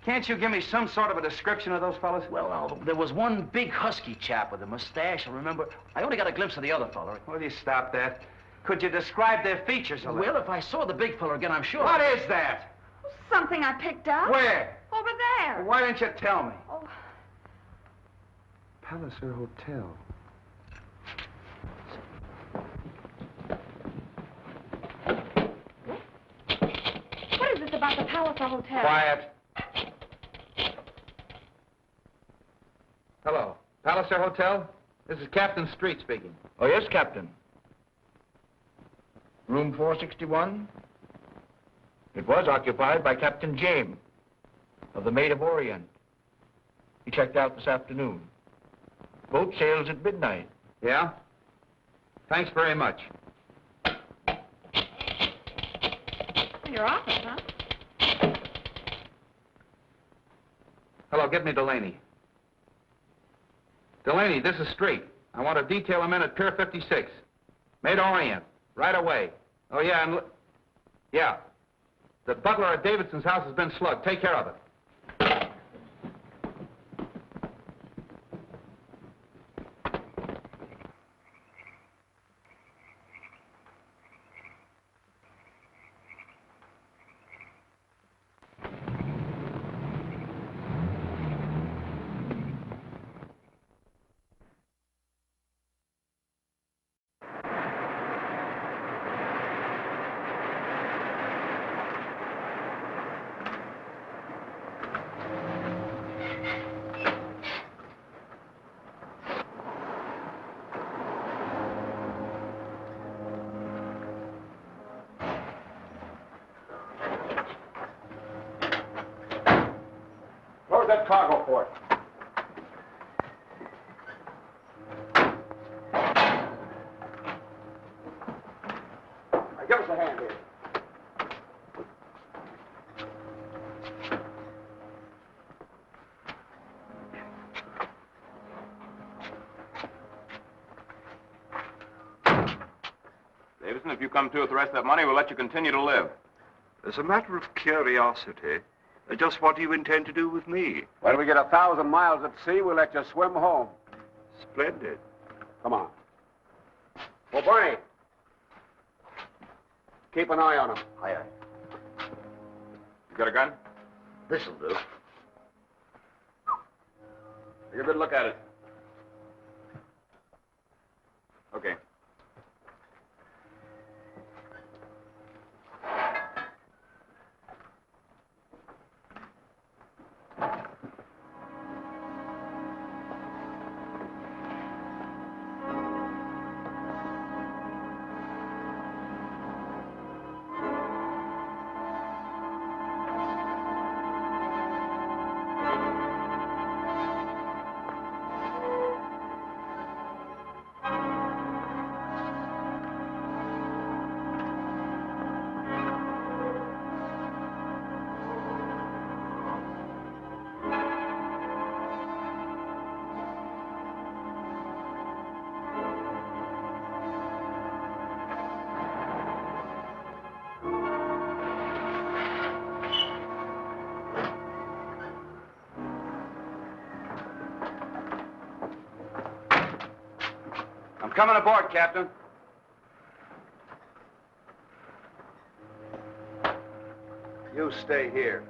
Can't you give me some sort of a description of those fellas?
Well, there was one big husky chap with a mustache, I remember. I only got a glimpse of the other fella.
Will you stop that? Could you describe their features a little?
Well, if I saw the big fella again, I'm sure.
What is that?
Something I picked up.
Where?
Over there.
Why didn't you tell me?
Oh.
Palliser Hotel.
What is this about the Palliser Hotel?
Quiet.
Hello. Palliser Hotel? This is Captain Street speaking.
Oh, yes, Captain. Room 461? It was occupied by Captain James of the Maid of Orient. He checked out this afternoon. Boat sails at midnight.
Yeah? Thanks very much.
Your office, huh?
Hello, get me Delaney. Delaney, this is Street. I want to detail him in at Pier 56. Maid Orient. Right away. Oh, yeah, and... yeah. The butler at Davidson's house has been slugged. Take care of it.
Close that cargo port. Now, give us a hand here.
Davison, if you come to with the rest of that money, we'll let you continue to live.
As a matter of curiosity, just what do you intend to do with me?
When we get 1,000 miles at sea, we'll let you swim home.
Splendid.
Come on. Well, Bernie, Keep an eye on him.
Aye, aye.
You got a gun?
This'll do.
Take a good look at it. Okay.
Coming aboard, Captain.
You stay here.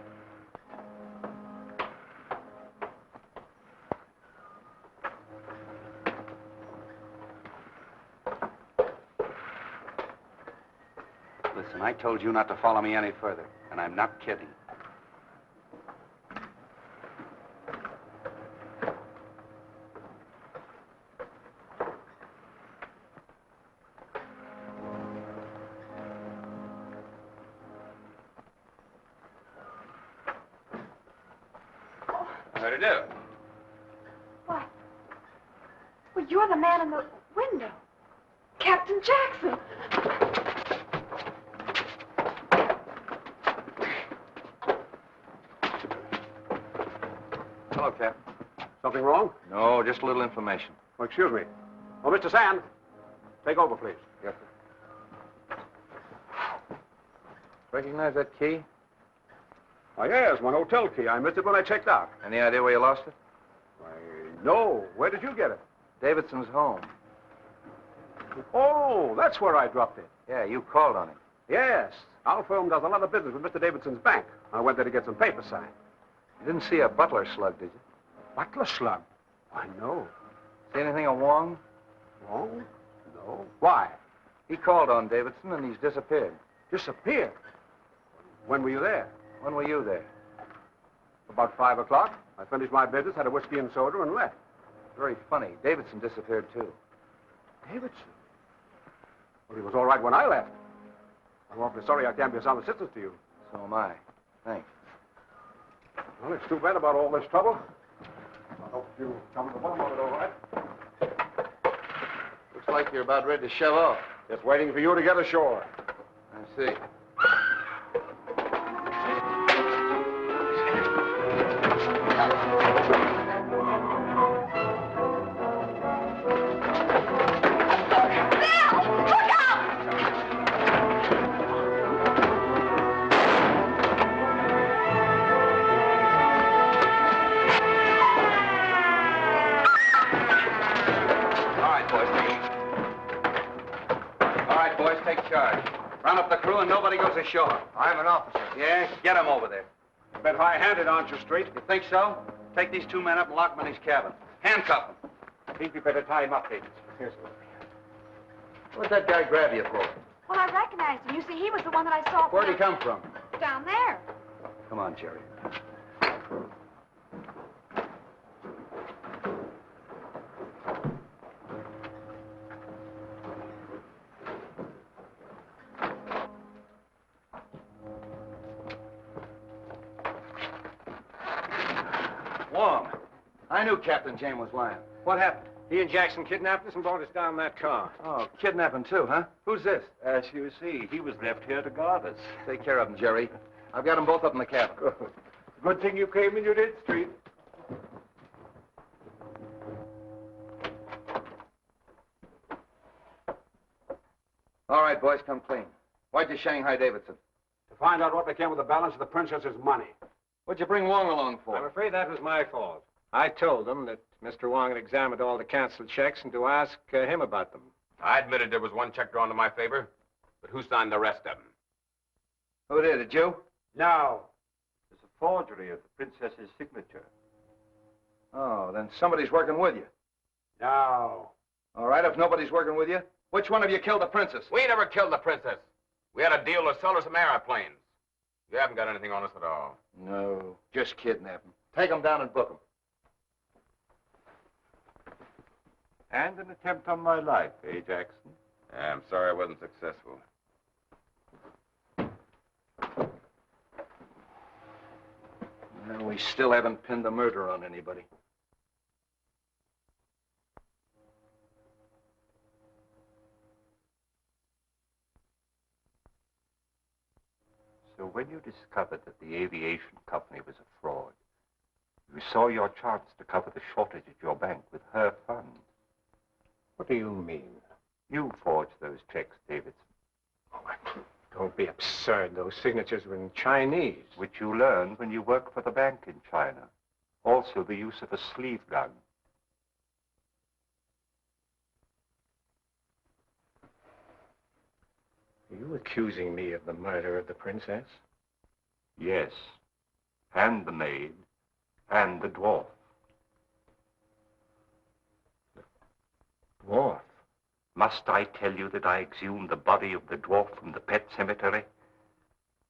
Listen, I told you not to follow me any further, and I'm not kidding.
How'd do?
Why? Well, you're the man in the window. Captain Jackson.
Hello, Captain.
Something wrong?
No, just a little information.
Oh, excuse me. Oh, Mr. Sand, take over, please.
Yes, sir. Recognize that key?
Oh, yes, my hotel key. I missed it when I checked out.
Any idea where you lost it?
Why, no. Where did you get it?
Davidson's home.
Oh, that's where I dropped it.
Yeah, you called on him.
Yes. Our firm does a lot of business with Mr. Davidson's bank. I went there to get some papers signed.
You didn't see a butler slug, did you?
Butler slug? Why, no.
See anything of Wong?
Wong? No. Why?
He called on Davidson, and he's disappeared.
Disappeared? When were you there?
When were you there?
About 5 o'clock. I finished my business, had a whiskey and soda, and left.
Very funny. Davidson disappeared, too.
Davidson? Well, he was all right when I left. I'm awfully sorry I can't be of some assistance to you.
So am I. Thanks.
Well, it's too bad about all this trouble. I hope you come to the bottom of it all right.
Looks like you're about ready to shove off.
Just waiting for you to get ashore.
I see. Round up the crew and nobody goes ashore.
I'm an officer.
Yeah? Get him over there.
A bit high-handed, aren't you, Street?
You think so? Take these two men up and lock them in his cabin. Handcuff them.
I think we better tie him up, Davis. Yes, sir.
What'd that guy grab you for?
Well, I recognized him. You see, he was the one that I saw.
Where'd he come from?
Down there.
Come on, Jerry. Wong, I knew Captain James was lying. What happened?
He and Jackson kidnapped us and brought us down in that car.
Oh, kidnapping too, huh? Who's this?
As you see, he was left here to guard us.
Take care of them, Jerry. I've got them both up in the cabin.
Good thing you came when you did, Street.
All right, boys, come clean. Why'd you Shanghai Davidson?
To find out what became of the balance of the princess's money.
What'd you bring Wong along for?
I'm afraid that was my fault. I told them that Mr. Wong had examined all the canceled checks and to ask him about them.
I admitted there was one check drawn to my favor, but who signed the rest of them?
Who did it, you?
No. It's a forgery of the princess's signature.
Oh, then somebody's working with you.
No.
All right, if nobody's working with you, which one of you killed the princess?
We never killed the princess. We had a deal to sell her some airplanes. You haven't got anything on us at all.
No, just kidnap him. Take him down and book him.
And an attempt on my life, eh, Jackson?
Yeah, I'm sorry I wasn't successful.
Well, we still haven't pinned the murder on anybody.
So when you discovered that the aviation company was a fraud, you saw your chance to cover the shortage at your bank with her funds.
What do you mean?
You forged those checks, Davidson.
Oh, don't be absurd. Those signatures were in Chinese.
Which you learned when you worked for the bank in China. Also the use of a sleeve gun.
Are you accusing me of the murder of the princess?
Yes. And the maid. And the dwarf.
Dwarf?
Must I tell you that I exhumed the body of the dwarf from the pet cemetery?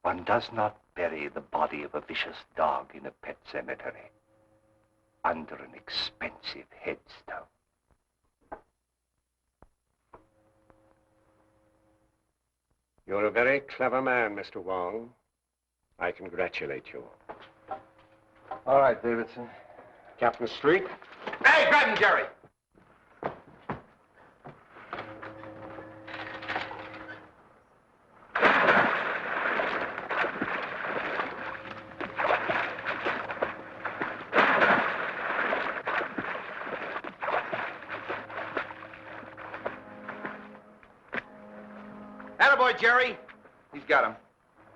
One does not bury the body of a vicious dog in a pet cemetery under an expensive headstone.
You're a very clever man, Mr. Wong. I congratulate you. All right, Davidson. Captain Street?
Hey, grab him, Jerry!
Attaboy, Jerry. He's got him.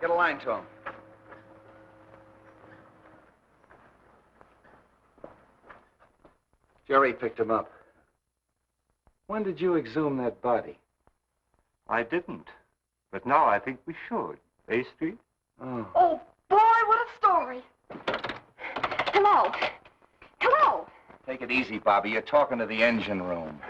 Get a line to him. Jerry picked him up. When did you exhume that body?
I didn't. But now I think we should. Eh, Street?
Oh.
Oh, boy, what a story. Hello. Hello.
Take it easy, Bobby. You're talking to the engine room.